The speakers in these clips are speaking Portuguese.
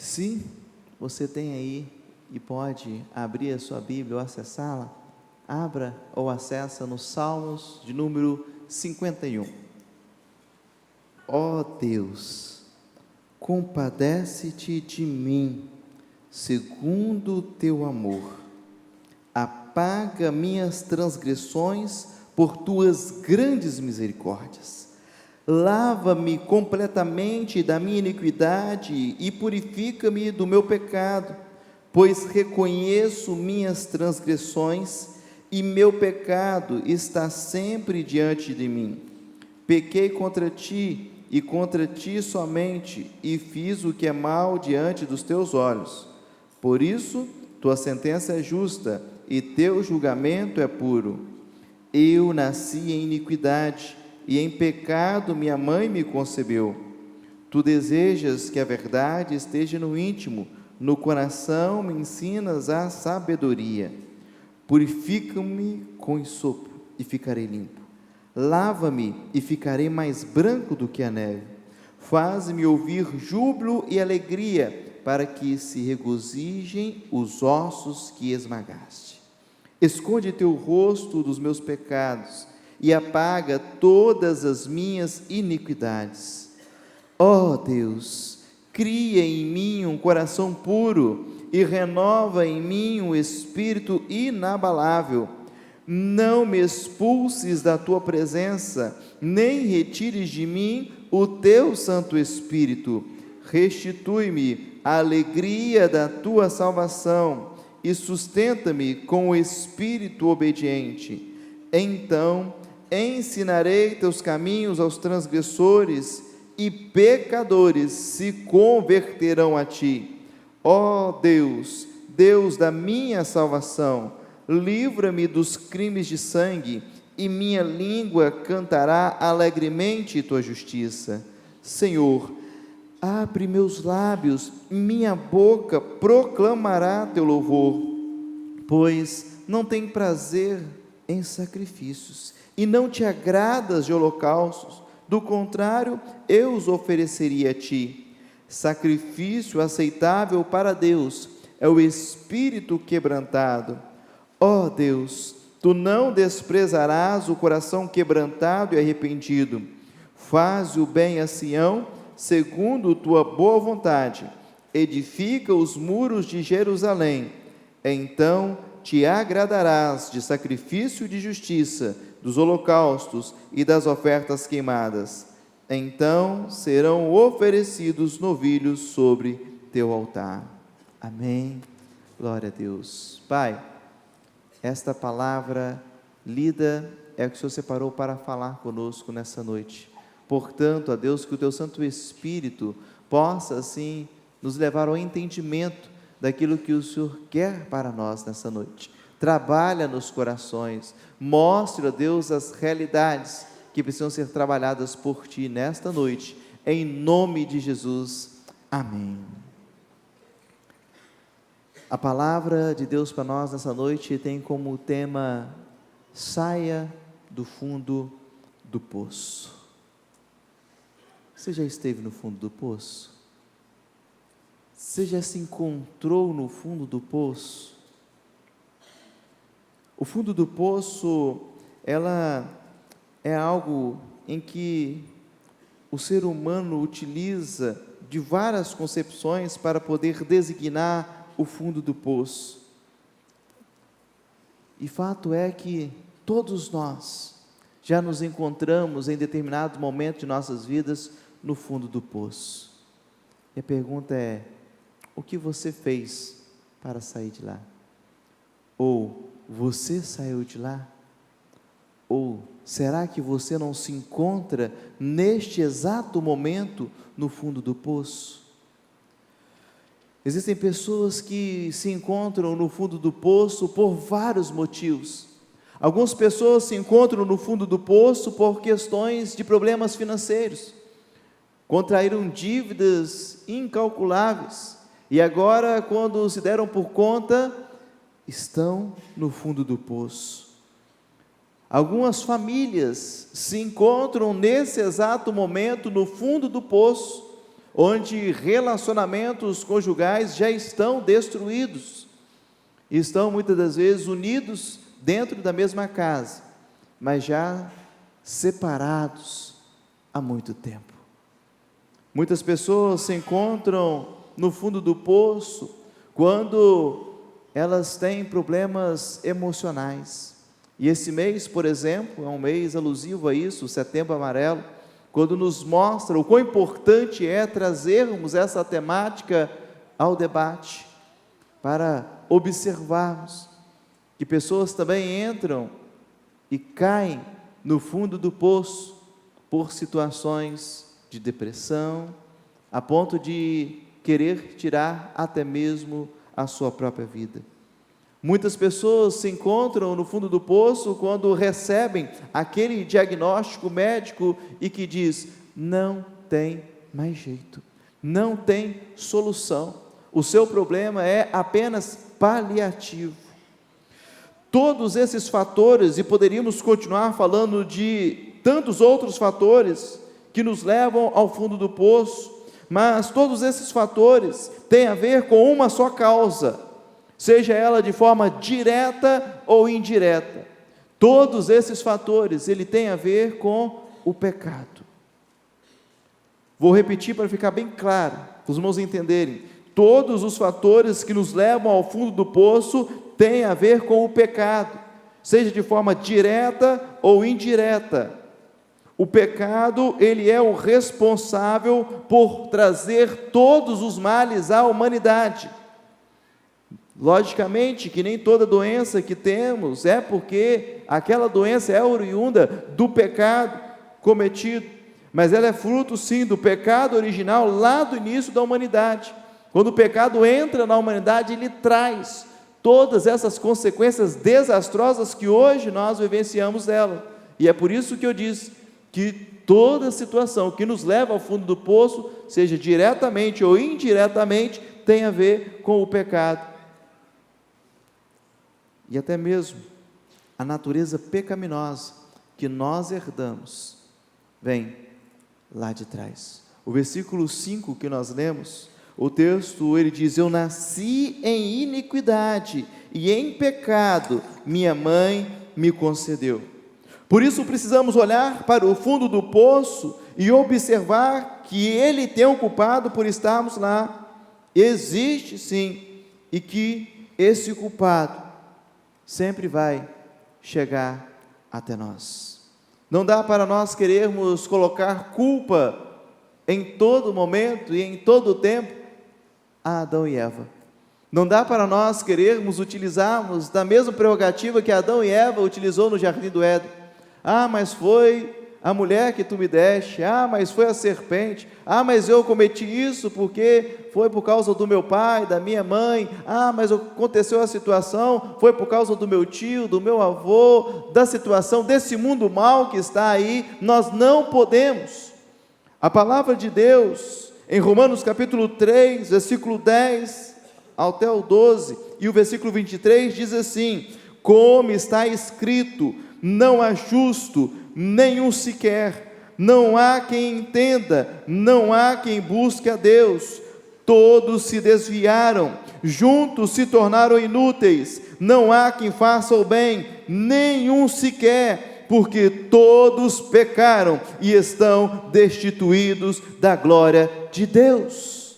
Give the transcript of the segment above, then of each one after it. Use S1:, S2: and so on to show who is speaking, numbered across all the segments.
S1: Se você tem aí e pode abrir a sua Bíblia ou acessá-la, abra ou acessa no Salmos de número 51. Ó Deus, compadece-te de mim, segundo o teu amor. Apaga minhas transgressões por tuas grandes misericórdias. Lava-me completamente da minha iniquidade e purifica-me do meu pecado, pois reconheço minhas transgressões e meu pecado está sempre diante de mim. Pequei contra ti e contra ti somente, e fiz o que é mal diante dos teus olhos. Por isso, tua sentença é justa e teu julgamento é puro. Eu nasci em iniquidade, e em pecado minha mãe me concebeu. Tu desejas que a verdade esteja no íntimo, no coração me ensinas a sabedoria. Purifica-me com hisopo e ficarei limpo. Lava-me e ficarei mais branco do que a neve. Faz-me ouvir júbilo e alegria, para que se regozijem os ossos que esmagaste. Esconde teu rosto dos meus pecados e apaga todas as minhas iniquidades. Ó Deus, cria em mim um coração puro e renova em mim um espírito inabalável. Não me expulses da tua presença, nem retires de mim o teu Santo Espírito. Restitui-me a alegria da tua salvação e sustenta-me com o espírito obediente. Então ensinarei teus caminhos aos transgressores, e pecadores se converterão a ti. Ó Deus, Deus da minha salvação, livra-me dos crimes de sangue, e minha língua cantará alegremente tua justiça. Senhor, abre meus lábios, minha boca proclamará teu louvor, pois não tem prazer em sacrifícios, e não te agradas de holocaustos. Do contrário, eu os ofereceria a ti. Sacrifício aceitável para Deus é o espírito quebrantado. Ó Deus, tu não desprezarás o coração quebrantado e arrependido. Faz o bem a Sião, segundo tua boa vontade. Edifica os muros de Jerusalém. Então te agradarás de sacrifício de justiça, dos holocaustos e das ofertas queimadas. Então serão oferecidos novilhos sobre teu altar. Amém. Glória a Deus. Pai, esta palavra lida é o que o Senhor separou para falar conosco nessa noite. Portanto, a Deus, que o teu Santo Espírito possa assim nos levar ao entendimento daquilo que o Senhor quer para nós nessa noite. Trabalha nos corações, mostre a Deus as realidades que precisam ser trabalhadas por Ti nesta noite, em nome de Jesus, amém. A palavra de Deus para nós nessa noite tem como tema: saia do fundo do poço. Você já esteve no fundo do poço? Você já se encontrou no fundo do poço? O fundo do poço, ela é algo em que o ser humano utiliza de várias concepções para poder designar o fundo do poço. E fato é que todos nós já nos encontramos em determinado momento de nossas vidas no fundo do poço. E a pergunta é: o que você fez para sair de lá? Ou você saiu de lá? Ou será que você não se encontra neste exato momento no fundo do poço? Existem pessoas que se encontram no fundo do poço por vários motivos. Algumas pessoas se encontram no fundo do poço por questões de problemas financeiros. Contraíram dívidas incalculáveis e agora, quando se deram por conta, estão no fundo do poço. Algumas famílias se encontram nesse exato momento no fundo do poço, onde relacionamentos conjugais já estão destruídos, estão muitas das vezes unidos dentro da mesma casa, mas já separados há muito tempo. Muitas pessoas se encontram no fundo do poço quando elas têm problemas emocionais. E esse mês, por exemplo, é um mês alusivo a isso, o Setembro Amarelo, quando nos mostra o quão importante é trazermos essa temática ao debate, para observarmos que pessoas também entram e caem no fundo do poço por situações de depressão, a ponto de querer tirar até mesmo a sua própria vida. Muitas pessoas se encontram no fundo do poço quando recebem aquele diagnóstico médico e que diz: não tem mais jeito, não tem solução, o seu problema é apenas paliativo. Todos esses fatores, e poderíamos continuar falando de tantos outros fatores que nos levam ao fundo do poço, mas todos esses fatores têm a ver com uma só causa, seja ela de forma direta ou indireta. Todos esses fatores, ele tem a ver com o pecado. Vou repetir para ficar bem claro, para os irmãos entenderem. Todos os fatores que nos levam ao fundo do poço têm a ver com o pecado, seja de forma direta ou indireta. O pecado, ele é o responsável por trazer todos os males à humanidade. Logicamente que nem toda doença que temos é porque aquela doença é oriunda do pecado cometido, mas ela é fruto sim do pecado original lá do início da humanidade. Quando o pecado entra na humanidade, ele traz todas essas consequências desastrosas que hoje nós vivenciamos dela. E é por isso que eu disse que toda situação que nos leva ao fundo do poço, seja diretamente ou indiretamente, tem a ver com o pecado. E até mesmo a natureza pecaminosa que nós herdamos, vem lá de trás. O versículo 5 que nós lemos, o texto, ele diz: eu nasci em iniquidade, e em pecado minha mãe me concedeu. Por isso precisamos olhar para o fundo do poço e observar que ele tem um culpado por estarmos lá. Existe sim, e que esse culpado sempre vai chegar até nós. Não dá para nós querermos colocar culpa em todo momento e em todo tempo a Adão e Eva. Não dá para nós querermos utilizarmos da mesma prerrogativa que Adão e Eva utilizou no jardim do Éden. Ah, mas foi a mulher que tu me deste, ah, mas foi a serpente, ah, mas eu cometi isso porque foi por causa do meu pai, da minha mãe, ah, mas aconteceu a situação, foi por causa do meu tio, do meu avô, da situação, desse mundo mal que está aí. Nós não podemos. A palavra de Deus, em Romanos capítulo 3, versículo 10 até o 12, e o versículo 23 diz assim: como está escrito, não há justo, nenhum sequer, não há quem entenda, não há quem busque a Deus, todos se desviaram, juntos se tornaram inúteis, não há quem faça o bem, nenhum sequer, porque todos pecaram e estão destituídos da glória de Deus.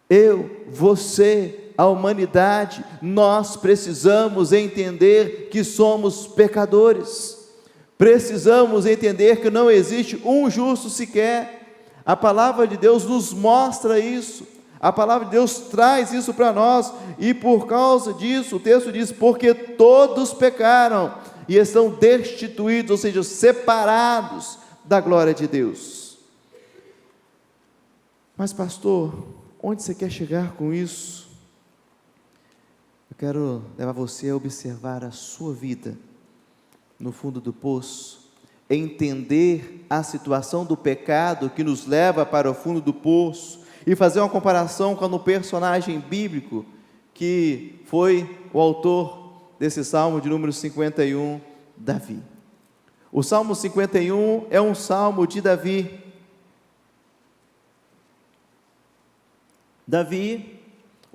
S1: Eu, você, a humanidade, nós precisamos entender que somos pecadores, precisamos entender que não existe um justo sequer. A palavra de Deus nos mostra isso, a palavra de Deus traz isso para nós, e por causa disso, o texto diz: porque todos pecaram e estão destituídos, ou seja, separados da glória de Deus. Mas pastor, onde você quer chegar com isso? Eu quero levar você a observar a sua vida no fundo do poço, entender a situação do pecado que nos leva para o fundo do poço, e fazer uma comparação com o personagem bíblico que foi o autor desse Salmo de número 51, Davi. O Salmo 51 é um salmo de Davi. Davi,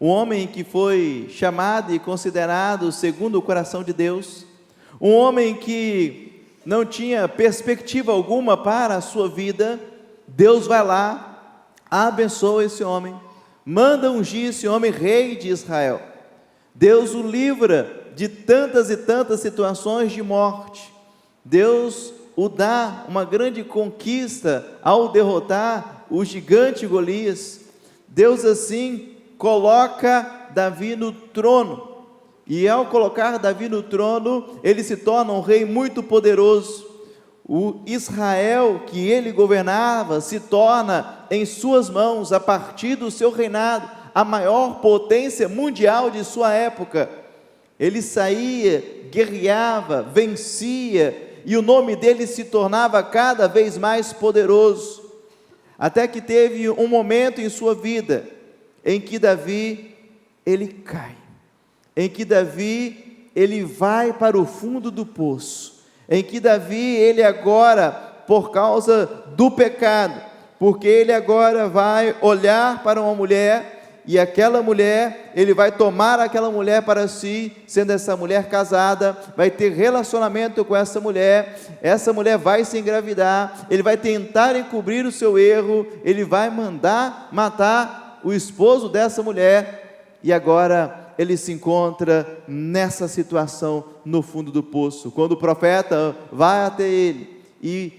S1: um homem que foi chamado e considerado segundo o coração de Deus, um homem que não tinha perspectiva alguma para a sua vida, Deus vai lá, abençoa esse homem, manda ungir esse homem rei de Israel. Deus o livra de tantas e tantas situações de morte. Deus o dá uma grande conquista ao derrotar o gigante Golias. Deus assim coloca Davi no trono, e ao colocar Davi no trono, ele se torna um rei muito poderoso. O Israel que ele governava se torna em suas mãos, a partir do seu reinado, a maior potência mundial de sua época. Ele saía, guerreava, vencia, e o nome dele se tornava cada vez mais poderoso, até que teve um momento em sua vida, em que Davi, ele cai, em que Davi, ele vai para o fundo do poço, em que Davi, ele agora, por causa do pecado, porque ele agora vai olhar para uma mulher, e aquela mulher, ele vai tomar aquela mulher para si, sendo essa mulher casada, vai ter relacionamento com essa mulher vai se engravidar, ele vai tentar encobrir o seu erro, ele vai mandar matar o esposo dessa mulher, e agora ele se encontra nessa situação no fundo do poço, quando o profeta vai até ele, e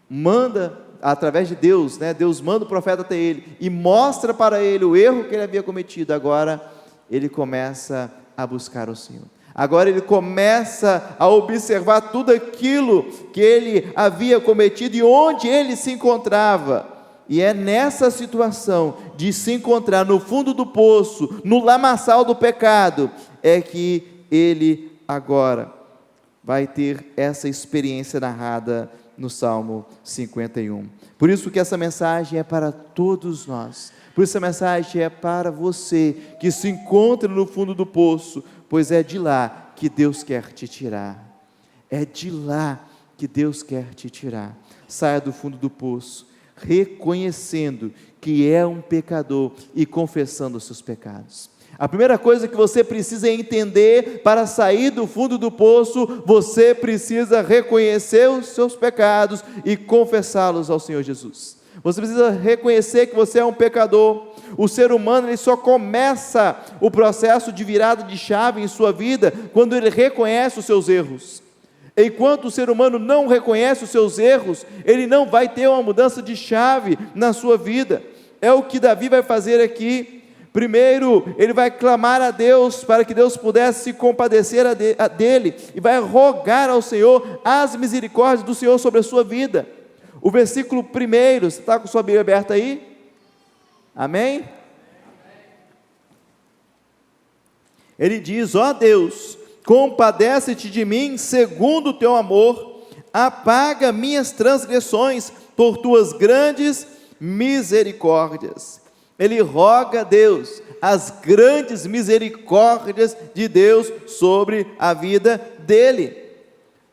S1: manda, através de Deus, Deus manda o profeta até ele, e mostra para ele o erro que ele havia cometido. Agora ele começa a buscar o Senhor, agora ele começa a observar tudo aquilo que ele havia cometido, e onde ele se encontrava, e é nessa situação, de se encontrar no fundo do poço, no lamaçal do pecado, é que ele agora vai ter essa experiência narrada no Salmo 51, por isso que essa mensagem é para todos nós, por isso essa mensagem é para você, que se encontra no fundo do poço, pois é de lá que Deus quer te tirar, é de lá que Deus quer te tirar. Saia do fundo do poço, reconhecendo que é um pecador e confessando os seus pecados. A primeira coisa que você precisa entender para sair do fundo do poço, você precisa reconhecer os seus pecados e confessá-los ao Senhor Jesus. Você precisa reconhecer que você é um pecador. O ser humano, ele só começa o processo de virada de chave em sua vida quando ele reconhece os seus erros. Enquanto o ser humano não reconhece os seus erros, ele não vai ter uma mudança de chave na sua vida. É o que Davi vai fazer aqui. Primeiro, ele vai clamar a Deus, para que Deus pudesse se compadecer dele, e vai rogar ao Senhor as misericórdias do Senhor sobre a sua vida. O versículo 1, você está com sua Bíblia aberta aí? Amém? Ele diz: ó Deus, compadece-te de mim segundo o teu amor, apaga minhas transgressões por tuas grandes misericórdias. Ele roga a Deus as grandes misericórdias de Deus sobre a vida dele.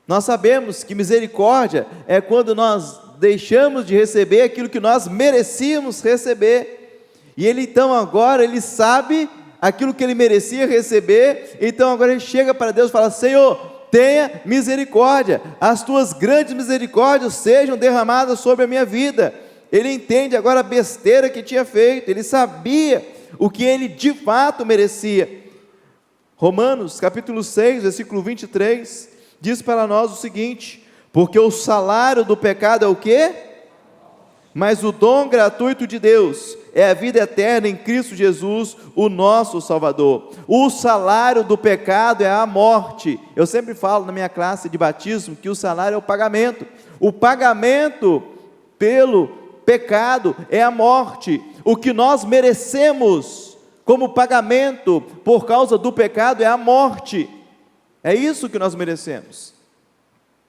S1: Nós sabemos que misericórdia é quando nós deixamos de receber aquilo que nós merecíamos receber, e ele então agora, ele sabe aquilo que ele merecia receber, então agora ele chega para Deus e fala: Senhor, tenha misericórdia, as tuas grandes misericórdias sejam derramadas sobre a minha vida. Ele entende agora a besteira que tinha feito, ele sabia o que ele de fato merecia. Romanos capítulo 6, versículo 23, diz para nós o seguinte: porque o salário do pecado é o quê? Mas o dom gratuito de Deus é a vida eterna em Cristo Jesus, o nosso Salvador. O salário do pecado é a morte. Eu sempre falo na minha classe de batismo que o salário é o pagamento. O pagamento pelo pecado é a morte. O que nós merecemos como pagamento por causa do pecado é a morte. É isso que nós merecemos.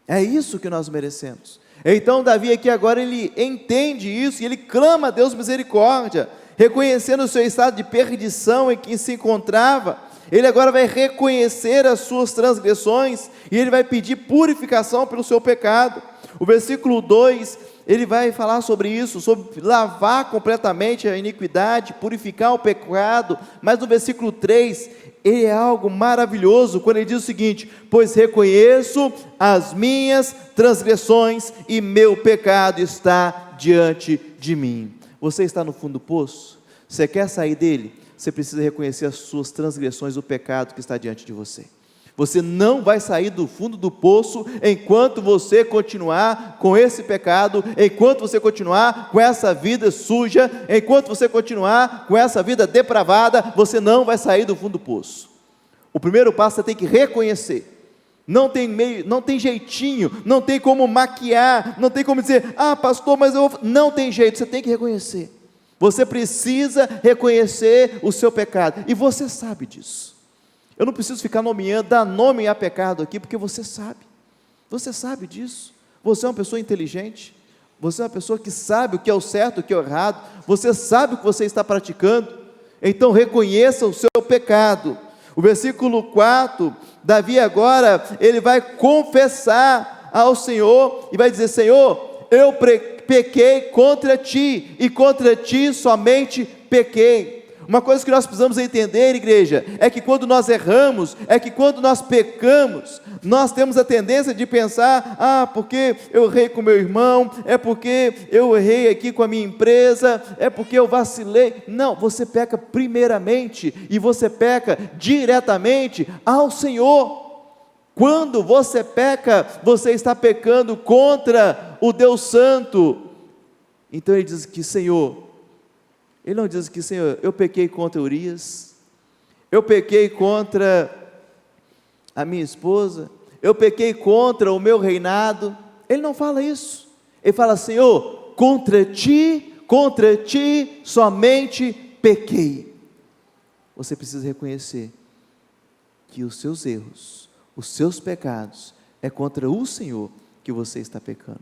S1: É isso que nós merecemos. Então Davi aqui agora ele entende isso, e ele clama a Deus misericórdia, reconhecendo o seu estado de perdição em que se encontrava. Ele agora vai reconhecer as suas transgressões, e ele vai pedir purificação pelo seu pecado. O versículo 2 ele vai falar sobre isso, sobre lavar completamente a iniquidade, purificar o pecado, mas no versículo 3, ele é algo maravilhoso, quando ele diz o seguinte: pois reconheço as minhas transgressões e meu pecado está diante de mim. Você está no fundo do poço? Você quer sair dele? Você precisa reconhecer as suas transgressões, o pecado que está diante de você. Você não vai sair do fundo do poço enquanto você continuar com esse pecado, enquanto você continuar com essa vida suja, enquanto você continuar com essa vida depravada, você não vai sair do fundo do poço. O primeiro passo você tem que reconhecer. Não tem meio, não tem jeitinho, não tem como maquiar, não tem como dizer: ah, pastor, mas eu vou... Não tem jeito, você tem que reconhecer. Você precisa reconhecer o seu pecado, e você sabe disso. Eu não preciso ficar nomeando, dar nome a pecado aqui, porque você sabe disso. Você é uma pessoa inteligente, você é uma pessoa que sabe o que é o certo, o que é o errado, você sabe o que você está praticando, então reconheça o seu pecado. O versículo 4, Davi agora, ele vai confessar ao Senhor, e vai dizer: Senhor, eu pequei contra ti, e contra ti somente pequei. Uma coisa que nós precisamos entender, igreja, é que quando nós erramos, é que quando nós pecamos, nós temos a tendência de pensar: ah, porque eu errei com meu irmão, é porque eu errei aqui com a minha empresa, é porque eu vacilei. Não, você peca primeiramente, e você peca diretamente ao Senhor. Quando você peca, você está pecando contra o Deus Santo. Então ele diz que: Senhor, ele não diz que: Senhor, eu pequei contra Urias, eu pequei contra a minha esposa, eu pequei contra o meu reinado. Ele não fala isso. Ele fala: Senhor, contra ti somente pequei. Você precisa reconhecer que os seus erros, os seus pecados, é contra o Senhor que você está pecando.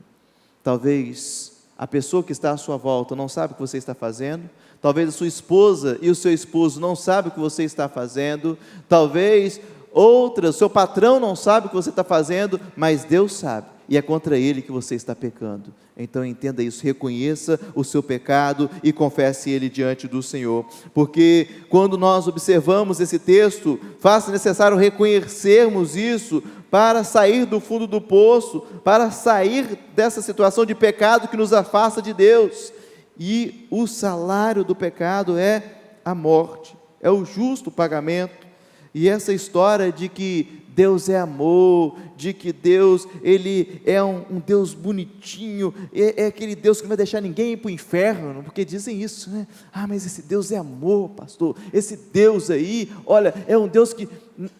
S1: Talvez a pessoa que está à sua volta não sabe o que você está fazendo, talvez a sua esposa e o seu esposo não sabem o que você está fazendo, talvez o seu patrão não sabe o que você está fazendo, mas Deus sabe, e é contra Ele que você está pecando. Então entenda isso, reconheça o seu pecado e confesse ele diante do Senhor, porque quando nós observamos esse texto, faz necessário reconhecermos isso, para sair do fundo do poço, para sair dessa situação de pecado que nos afasta de Deus. E o salário do pecado é a morte, é o justo pagamento. E essa história de que Deus é amor, de que Deus, Ele é um Deus bonitinho, é aquele Deus que não vai deixar ninguém ir para o inferno, porque dizem isso, né? Ah, mas esse Deus é amor, pastor, esse Deus aí, olha, é um Deus que,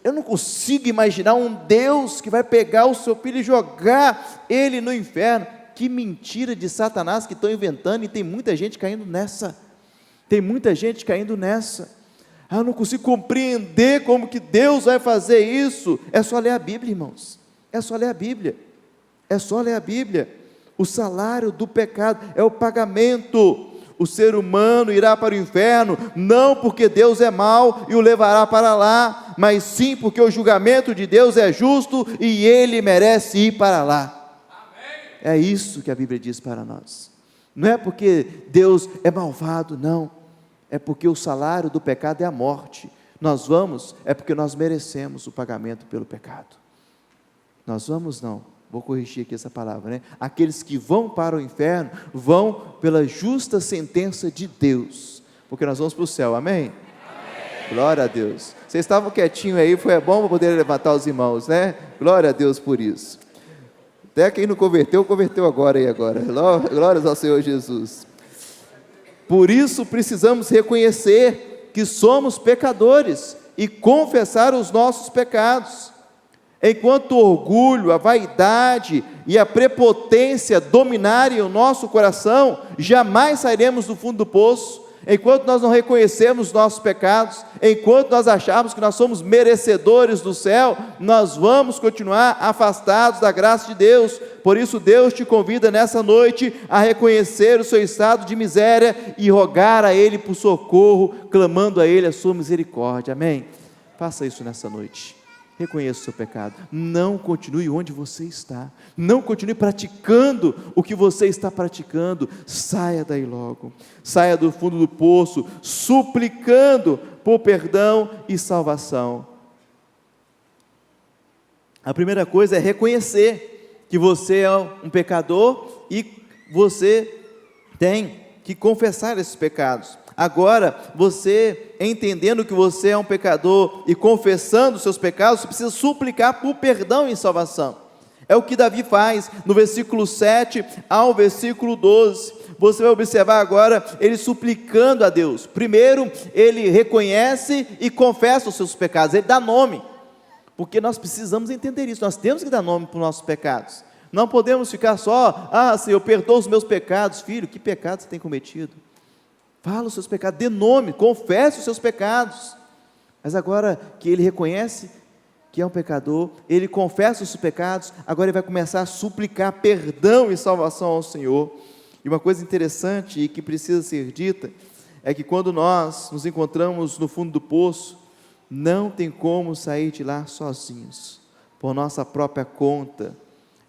S1: eu não consigo imaginar um Deus que vai pegar o seu filho e jogar ele no inferno. Que mentira de Satanás que estão inventando, e tem muita gente caindo nessa, eu não consigo compreender como que Deus vai fazer isso. É só ler a Bíblia, irmãos, é só ler a Bíblia, o salário do pecado é o pagamento. O ser humano irá para o inferno, não porque Deus é mau e o levará para lá, mas sim porque o julgamento de Deus é justo e Ele merece ir para lá. É isso que a Bíblia diz para nós. Não é porque Deus é malvado, não. É porque o salário do pecado é a morte. Nós vamos, é porque nós merecemos o pagamento pelo pecado. Nós vamos não, vou corrigir aqui essa palavra, né? Aqueles que vão para o inferno, vão pela justa sentença de Deus, porque nós vamos para o céu, amém? Glória a Deus. Vocês estavam quietinhos aí, foi bom para poder levantar os irmãos, né? Glória a Deus por isso. Até quem não converteu agora e agora. Glórias ao Senhor Jesus. Por isso precisamos reconhecer que somos pecadores e confessar os nossos pecados. Enquanto o orgulho, a vaidade e a prepotência dominarem o nosso coração, jamais sairemos do fundo do poço. Enquanto nós não reconhecermos os nossos pecados, enquanto nós acharmos que nós somos merecedores do céu, nós vamos continuar afastados da graça de Deus. Por isso Deus te convida nessa noite a reconhecer o seu estado de miséria e rogar a Ele por socorro, clamando a Ele a sua misericórdia, amém? Faça isso nessa noite, reconheça o seu pecado, não continue onde você está, não continue praticando o que você está praticando, saia daí logo, saia do fundo do poço, suplicando por perdão e salvação. A primeira coisa é reconhecer que você é um pecador e você tem que confessar esses pecados. Agora, você entendendo que você é um pecador e confessando os seus pecados, você precisa suplicar por perdão e salvação. É o que Davi faz no versículo 7 ao versículo 12. Você vai observar agora ele suplicando a Deus. Primeiro, ele reconhece e confessa os seus pecados, ele dá nome, porque nós precisamos entender isso, nós temos que dar nome para os nossos pecados. Não podemos ficar só, Senhor, perdoa os meus pecados. Filho, que pecado você tem cometido? Fala os seus pecados, dê nome, confesse os seus pecados. Mas agora que ele reconhece que é um pecador, ele confessa os seus pecados, agora ele vai começar a suplicar perdão e salvação ao Senhor. E uma coisa interessante e que precisa ser dita, é que quando nós nos encontramos no fundo do poço, não tem como sair de lá sozinhos, por nossa própria conta.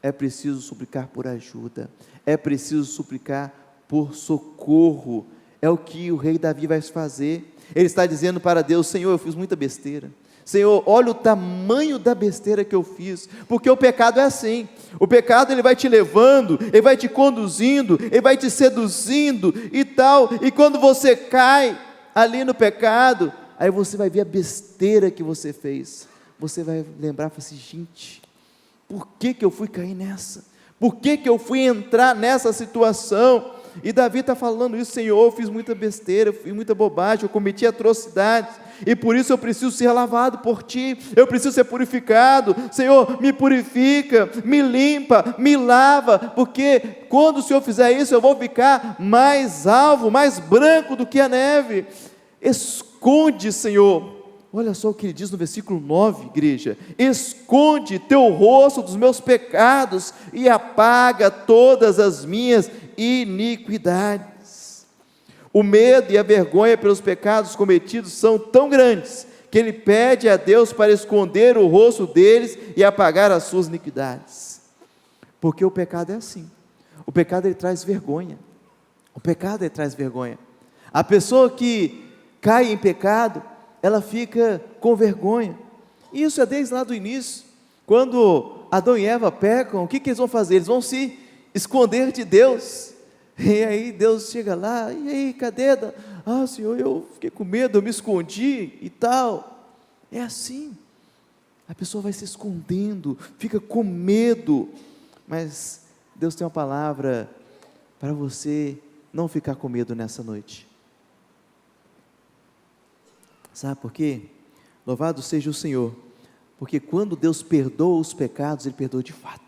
S1: É preciso suplicar por ajuda, é preciso suplicar por socorro. É o que o rei Davi vai fazer. Ele está dizendo para Deus: Senhor, eu fiz muita besteira. Senhor, olha o tamanho da besteira que eu fiz, porque o pecado é assim, o pecado ele vai te levando, ele vai te conduzindo, ele vai te seduzindo e tal, e quando você cai ali no pecado, aí você vai ver a besteira que você fez, você vai lembrar, fala assim, gente, por que eu fui cair nessa? Por que eu fui entrar nessa situação? E Davi está falando isso: Senhor, eu fiz muita besteira, eu fiz muita bobagem, eu cometi atrocidades, e por isso eu preciso ser lavado por Ti, eu preciso ser purificado. Senhor, me purifica, me limpa, me lava, porque quando o Senhor fizer isso, eu vou ficar mais alvo, mais branco do que a neve. Esconde, Senhor, olha só o que ele diz no versículo 9, igreja: esconde teu rosto dos meus pecados e apaga todas as minhas iniquidades. O medo e a vergonha pelos pecados cometidos são tão grandes, que ele pede a Deus para esconder o rosto deles e apagar as suas iniquidades, porque o pecado é assim, o pecado ele traz vergonha, o pecado ele traz vergonha. A pessoa que cai em pecado, ela fica com vergonha. Isso é desde lá do início, quando Adão e Eva pecam, o que eles vão fazer? Eles vão se esconder de Deus, e aí Deus chega lá, e aí, cadê? Senhor, eu fiquei com medo, eu me escondi e tal. É assim, a pessoa vai se escondendo, fica com medo, mas Deus tem uma palavra para você não ficar com medo nessa noite. Sabe por quê? Louvado seja o Senhor, porque quando Deus perdoa os pecados, Ele perdoa de fato.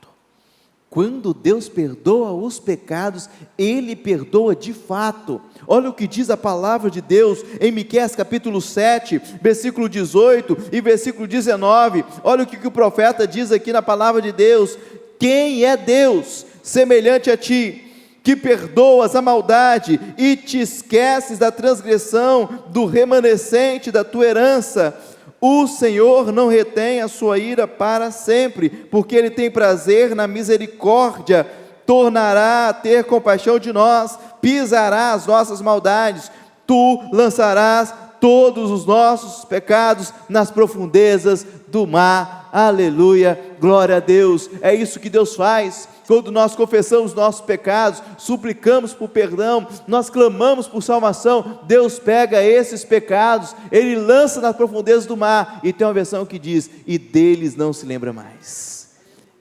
S1: Quando Deus perdoa os pecados, Ele perdoa de fato. Olha o que diz a palavra de Deus em Miqueias capítulo 7, versículo 18 e versículo 19. Olha o que o profeta diz aqui na palavra de Deus: quem é Deus semelhante a ti, que perdoas a maldade e te esqueces da transgressão do remanescente da tua herança? O Senhor não retém a sua ira para sempre, porque Ele tem prazer na misericórdia, tornará a ter compaixão de nós, pisará as nossas maldades, tu lançarás todos os nossos pecados nas profundezas do mar. Aleluia, glória a Deus. É isso que Deus faz. Quando nós confessamos nossos pecados, suplicamos por perdão, nós clamamos por salvação, Deus pega esses pecados, Ele lança nas profundezas do mar, e tem uma versão que diz: e deles não se lembra mais.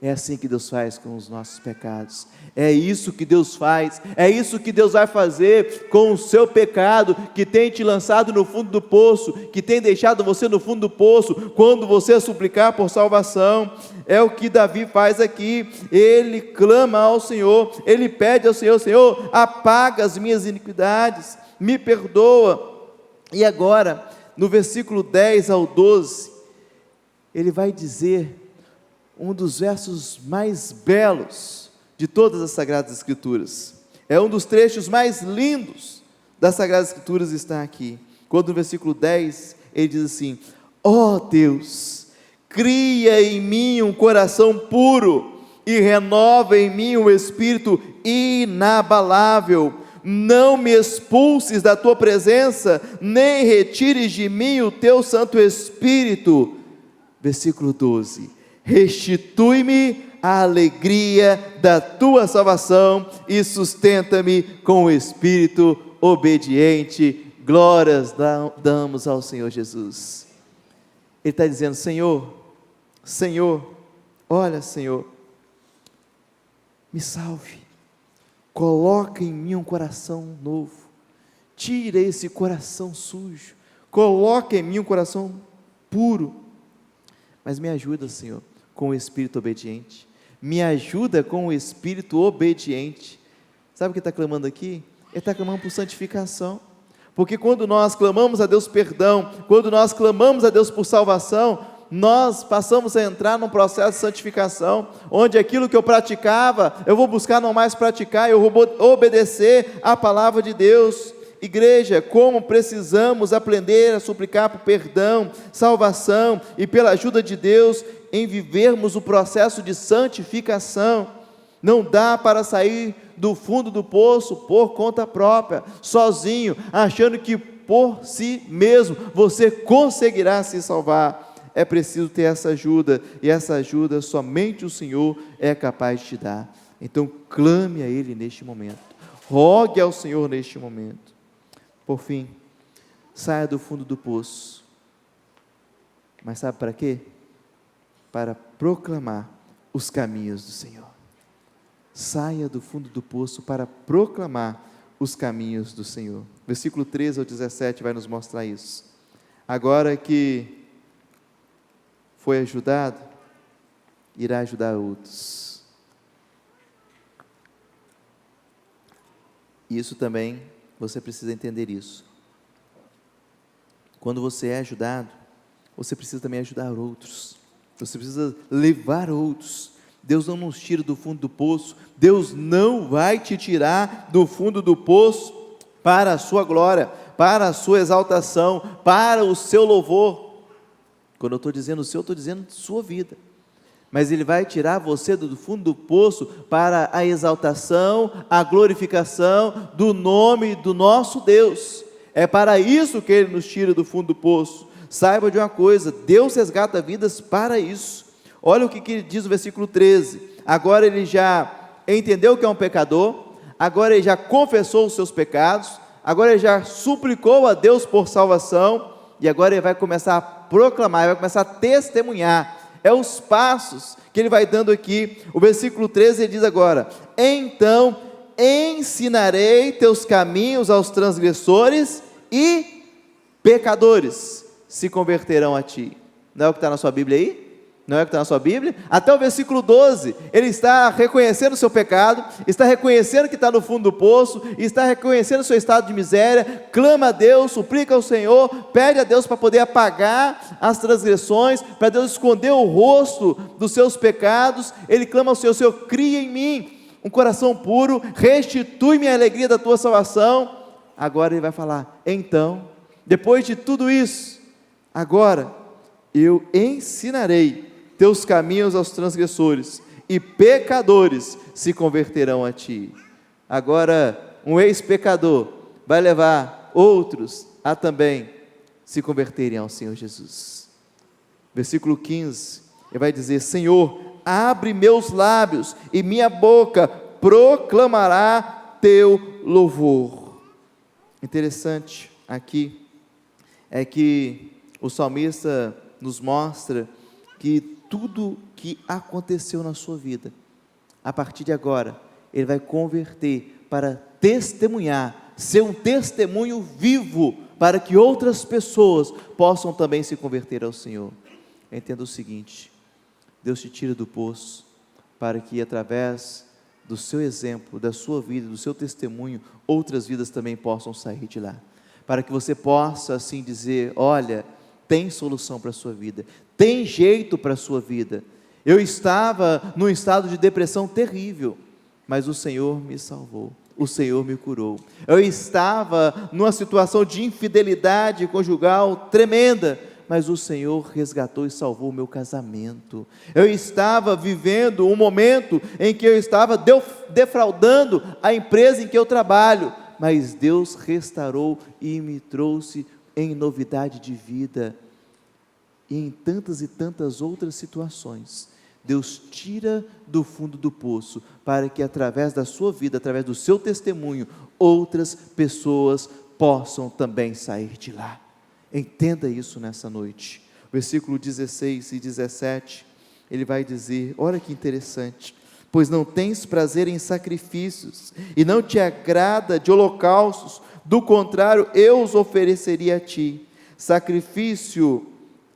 S1: É assim que Deus faz com os nossos pecados, é isso que Deus faz, é isso que Deus vai fazer com o seu pecado, que tem te lançado no fundo do poço, que tem deixado você no fundo do poço, quando você suplicar por salvação. É o que Davi faz aqui, ele clama ao Senhor, ele pede ao Senhor: Senhor, apaga as minhas iniquidades, me perdoa. E agora, no versículo 10 ao 12, ele vai dizer um dos versos mais belos de todas as Sagradas Escrituras, é um dos trechos mais lindos das Sagradas Escrituras, está aqui, quando no versículo 10, ele diz assim: ó Deus, cria em mim um coração puro e renova em mim um espírito inabalável. Não me expulses da tua presença, nem retires de mim o teu Santo Espírito. Versículo 12: restitui-me a alegria da tua salvação e sustenta-me com o espírito obediente. Glórias damos ao Senhor Jesus. Ele está dizendo: Senhor, olha, Senhor, me salve, coloca em mim um coração novo, tira esse coração sujo, coloca em mim um coração puro, mas me ajuda, Senhor, com o espírito obediente, me ajuda com o espírito obediente. Sabe o que está clamando aqui? Ele está clamando por santificação, porque quando nós clamamos a Deus perdão, quando nós clamamos a Deus por salvação, nós passamos a entrar num processo de santificação, onde aquilo que eu praticava, eu vou buscar não mais praticar, eu vou obedecer à palavra de Deus. Igreja, como precisamos aprender a suplicar por perdão, salvação e pela ajuda de Deus em vivermos o processo de santificação. Não dá para sair do fundo do poço por conta própria, sozinho, achando que por si mesmo você conseguirá se salvar. É preciso ter essa ajuda, e essa ajuda somente o Senhor é capaz de te dar. Então clame a Ele neste momento, rogue ao Senhor neste momento. Por fim, saia do fundo do poço, mas sabe para quê? Para proclamar os caminhos do Senhor. Saia do fundo do poço para proclamar os caminhos do Senhor. Versículo 13 ao 17 vai nos mostrar isso. Agora que foi ajudado, irá ajudar outros. Isso também, você precisa entender isso. Quando você é ajudado, você precisa também ajudar outros. Você precisa levar outros. Deus não nos tira do fundo do poço. Deus não vai te tirar do fundo do poço para a sua glória, para a sua exaltação, para o seu louvor. Quando eu estou dizendo o seu, eu estou dizendo sua vida. Mas Ele vai tirar você do fundo do poço para a exaltação, a glorificação do nome do nosso Deus. É para isso que Ele nos tira do fundo do poço. Saiba de uma coisa, Deus resgata vidas para isso. Olha o que diz o versículo 13. Agora ele já entendeu que é um pecador, agora ele já confessou os seus pecados, agora ele já suplicou a Deus por salvação, e agora ele vai começar a proclamar, ele vai começar a testemunhar. É os passos que ele vai dando aqui. O versículo 13 ele diz agora: então ensinarei teus caminhos aos transgressores, e pecadores se converterão a ti. Não é o que está na sua Bíblia aí? Não é o que está na sua Bíblia? Até o versículo 12, ele está reconhecendo o seu pecado, está reconhecendo que está no fundo do poço, está reconhecendo o seu estado de miséria, clama a Deus, suplica ao Senhor, pede a Deus para poder apagar as transgressões, para Deus esconder o rosto dos seus pecados. Ele clama ao Senhor: Senhor, cria em mim um coração puro, restitui-me a alegria da tua salvação. Agora ele vai falar: então, depois de tudo isso, agora eu ensinarei teus caminhos aos transgressores, e pecadores se converterão a ti. Agora, um ex-pecador vai levar outros a também se converterem ao Senhor Jesus. Versículo 15, ele vai dizer: Senhor, abre meus lábios, e minha boca proclamará teu louvor. Interessante aqui é que o salmista nos mostra que tudo que aconteceu na sua vida, a partir de agora, ele vai converter para testemunhar, ser um testemunho vivo, para que outras pessoas possam também se converter ao Senhor. Entenda o seguinte: Deus te tira do poço, para que através do seu exemplo, da sua vida, do seu testemunho, outras vidas também possam sair de lá, para que você possa assim dizer: olha, tem solução para a sua vida, tem jeito para a sua vida. Eu estava num estado de depressão terrível, mas o Senhor me salvou, o Senhor me curou. Eu estava numa situação de infidelidade conjugal tremenda, mas o Senhor resgatou e salvou o meu casamento. Eu estava vivendo um momento em que eu estava defraudando a empresa em que eu trabalho, mas Deus restaurou e me trouxe em novidade de vida. E em tantas e tantas outras situações, Deus tira do fundo do poço, para que através da sua vida, através do seu testemunho, outras pessoas possam também sair de lá. Entenda isso nessa noite. Versículo 16 e 17, ele vai dizer, olha que interessante: pois não tens prazer em sacrifícios, e não te agrada de holocaustos, do contrário, eu os ofereceria a ti. Sacrifício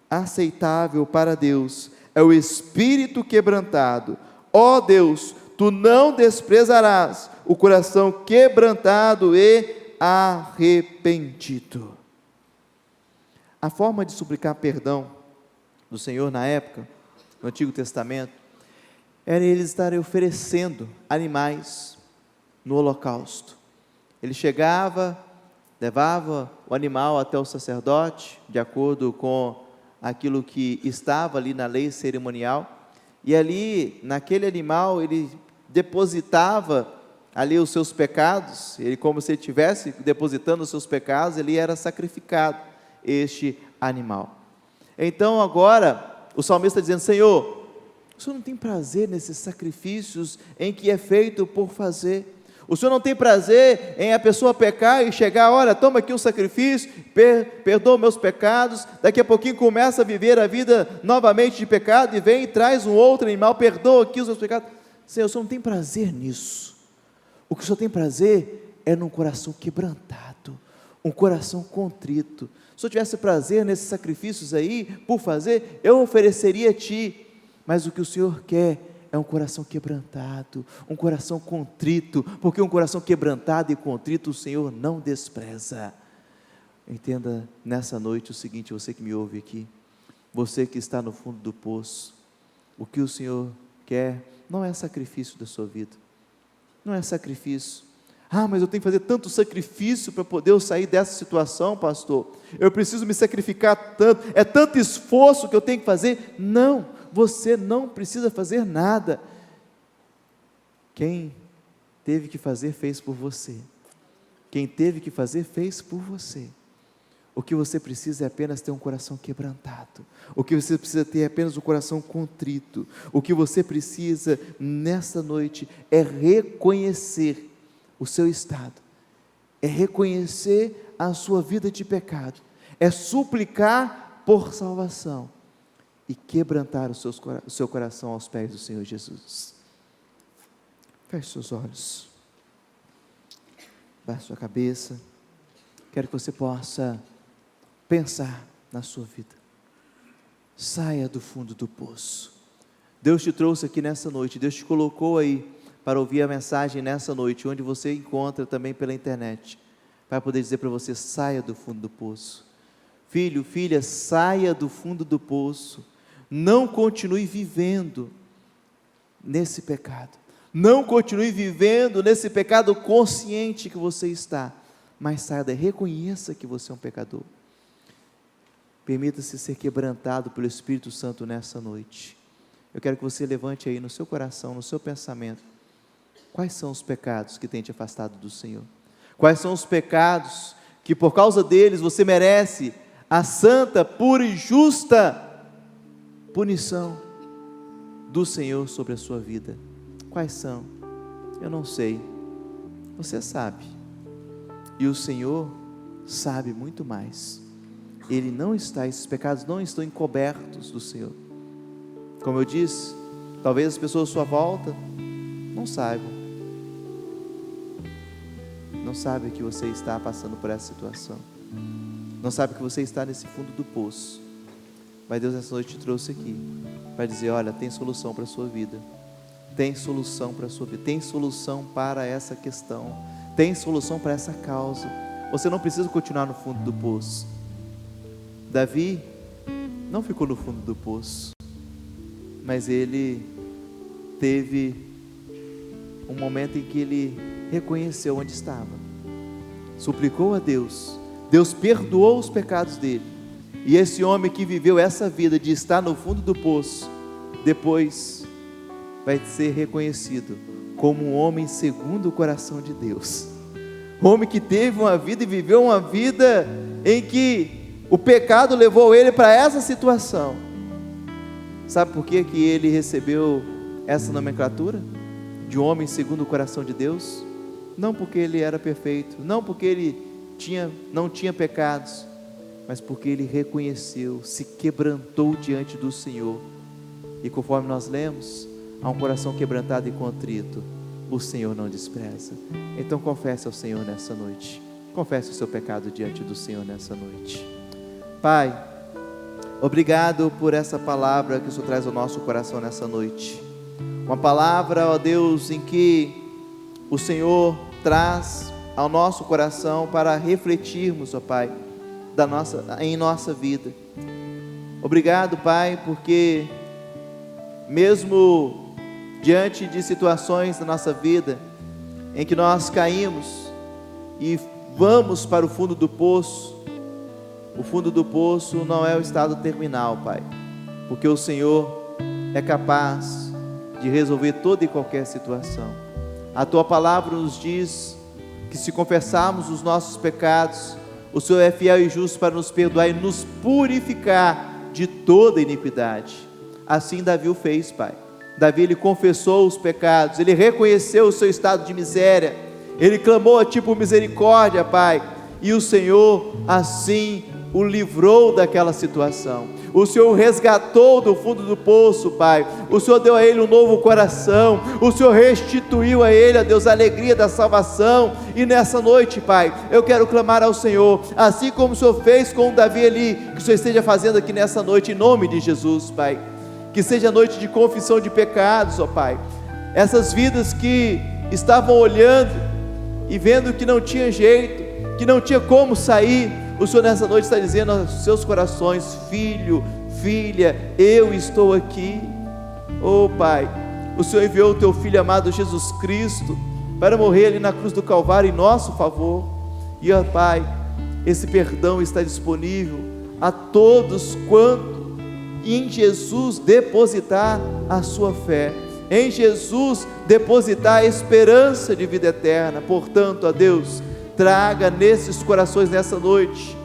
S1: aceitável para Deus é o espírito quebrantado. Ó Deus, tu não desprezarás o coração quebrantado e arrependido. A forma de suplicar perdão do Senhor na época, no Antigo Testamento, era eles estarem oferecendo animais no holocausto. Ele chegava, levava o animal até o sacerdote, de acordo com aquilo que estava ali na lei cerimonial, e ali, naquele animal, ele depositava ali os seus pecados, ele, como se ele estivesse depositando os seus pecados, ele era sacrificado, este animal. Então agora, o salmista está dizendo: Senhor, o Senhor não tem prazer nesses sacrifícios em que é feito por fazer. O Senhor não tem prazer em a pessoa pecar e chegar, olha, toma aqui um sacrifício, perdoa meus pecados, daqui a pouquinho começa a viver a vida novamente de pecado, e vem e traz um outro animal, perdoa aqui os meus pecados. Senhor, o Senhor não tem prazer nisso. O que o Senhor tem prazer é num coração quebrantado, um coração contrito. Se eu tivesse prazer nesses sacrifícios aí, por fazer, eu ofereceria a Ti, mas o que o Senhor quer é um coração quebrantado, um coração contrito, porque um coração quebrantado e contrito o Senhor não despreza. Entenda nessa noite o seguinte, você que me ouve aqui, você que está no fundo do poço, o que o Senhor quer não é sacrifício da sua vida, não é sacrifício. Ah, mas eu tenho que fazer tanto sacrifício para poder eu sair dessa situação, pastor, eu preciso me sacrificar tanto, é tanto esforço que eu tenho que fazer. Não, você não precisa fazer nada. Quem teve que fazer, fez por você. Quem teve que fazer, fez por você. O que você precisa é apenas ter um coração quebrantado. O que você precisa ter é apenas um coração contrito. O que você precisa nesta noite é reconhecer o seu estado, é reconhecer a sua vida de pecado, é suplicar por salvação e quebrantar o seu coração aos pés do Senhor Jesus. Feche seus olhos, baixe sua cabeça. Quero que você possa pensar na sua vida. Saia do fundo do poço. Deus te trouxe aqui nessa noite, Deus te colocou aí para ouvir a mensagem nessa noite, onde você encontra também pela internet, para poder dizer para você: saia do fundo do poço. Filho, filha, saia do fundo do poço. Não continue vivendo nesse pecado. Não continue vivendo nesse pecado consciente que você está, mas saia daí, reconheça que você é um pecador. Permita-se ser quebrantado pelo Espírito Santo nessa noite. Eu quero que você levante aí no seu coração, no seu pensamento, quais são os pecados que têm te afastado do Senhor? Quais são os pecados que por causa deles você merece a santa, pura e justa punição do Senhor sobre a sua vida? Quais são? Eu não sei, você sabe, e o Senhor sabe muito mais. Ele não está, esses pecados não estão encobertos do Senhor. Como eu disse, talvez as pessoas à sua volta não saibam, não sabem que você está passando por essa situação, não sabem que você está nesse fundo do poço, mas Deus nessa noite te trouxe aqui, para dizer: olha, tem solução para a sua vida, tem solução para a sua vida, tem solução para essa questão, tem solução para essa causa. Você não precisa continuar no fundo do poço. Davi não ficou no fundo do poço, mas ele teve um momento em que ele reconheceu onde estava, suplicou a Deus, Deus perdoou os pecados dele, E esse homem que viveu essa vida de estar no fundo do poço, depois vai ser reconhecido como um homem segundo o coração de Deus. Homem que teve uma vida e viveu uma vida em que o pecado levou ele para essa situação. Sabe por que ele recebeu essa nomenclatura de homem segundo o coração de Deus? Não porque ele era perfeito, não porque ele não tinha pecados, mas porque ele reconheceu, se quebrantou diante do Senhor. E conforme nós lemos, a um coração quebrantado e contrito, o Senhor não despreza. Então confesse ao Senhor nessa noite, confesse o seu pecado diante do Senhor nessa noite. Pai, obrigado por essa palavra que o Senhor traz ao nosso coração nessa noite. Uma palavra, ó Deus, em que o Senhor traz ao nosso coração para refletirmos, ó Pai, em nossa vida. Obrigado, Pai, porque mesmo diante de situações da nossa vida em que nós caímos e vamos para o fundo do poço não é o estado terminal, Pai, porque o Senhor é capaz de resolver toda e qualquer situação. A Tua palavra nos diz que se confessarmos os nossos pecados, o Senhor é fiel e justo para nos perdoar e nos purificar de toda iniquidade. Assim Davi o fez, Pai. Davi, ele confessou os pecados, ele reconheceu o seu estado de miséria, ele clamou a Ti por misericórdia, Pai, e o Senhor assim o livrou daquela situação. O Senhor o resgatou do fundo do poço, Pai. O Senhor deu a ele um novo coração. O Senhor restituiu a ele, a Deus, a alegria da salvação. E nessa noite, Pai, eu quero clamar ao Senhor, assim como o Senhor fez com o Davi ali, que o Senhor esteja fazendo aqui nessa noite, em nome de Jesus, Pai. Que seja noite de confissão de pecados, ó Pai. Essas vidas que estavam olhando e vendo que não tinha jeito, que não tinha como sair, o Senhor nessa noite está dizendo aos seus corações: filho, filha, eu estou aqui. Oh Pai, o Senhor enviou o Teu Filho amado Jesus Cristo para morrer ali na cruz do Calvário em nosso favor. E ó Pai, esse perdão está disponível a todos quanto em Jesus depositar a sua fé, em Jesus depositar a esperança de vida eterna. Portanto, ó Deus, traga nesses corações nessa noite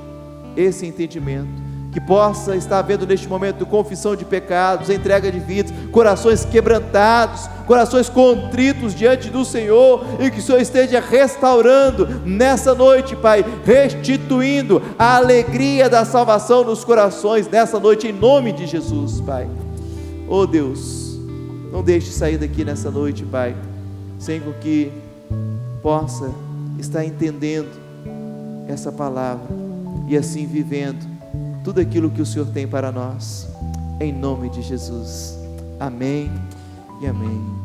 S1: esse entendimento, que possa estar havendo neste momento confissão de pecados, entrega de vidas, corações quebrantados, corações contritos diante do Senhor, e que o Senhor esteja restaurando nessa noite, Pai, restituindo a alegria da salvação nos corações nessa noite, em nome de Jesus, Pai. Oh Deus, não deixe sair daqui nessa noite, Pai, sem que possa estar entendendo essa palavra e assim vivendo tudo aquilo que o Senhor tem para nós, em nome de Jesus. Amém e amém.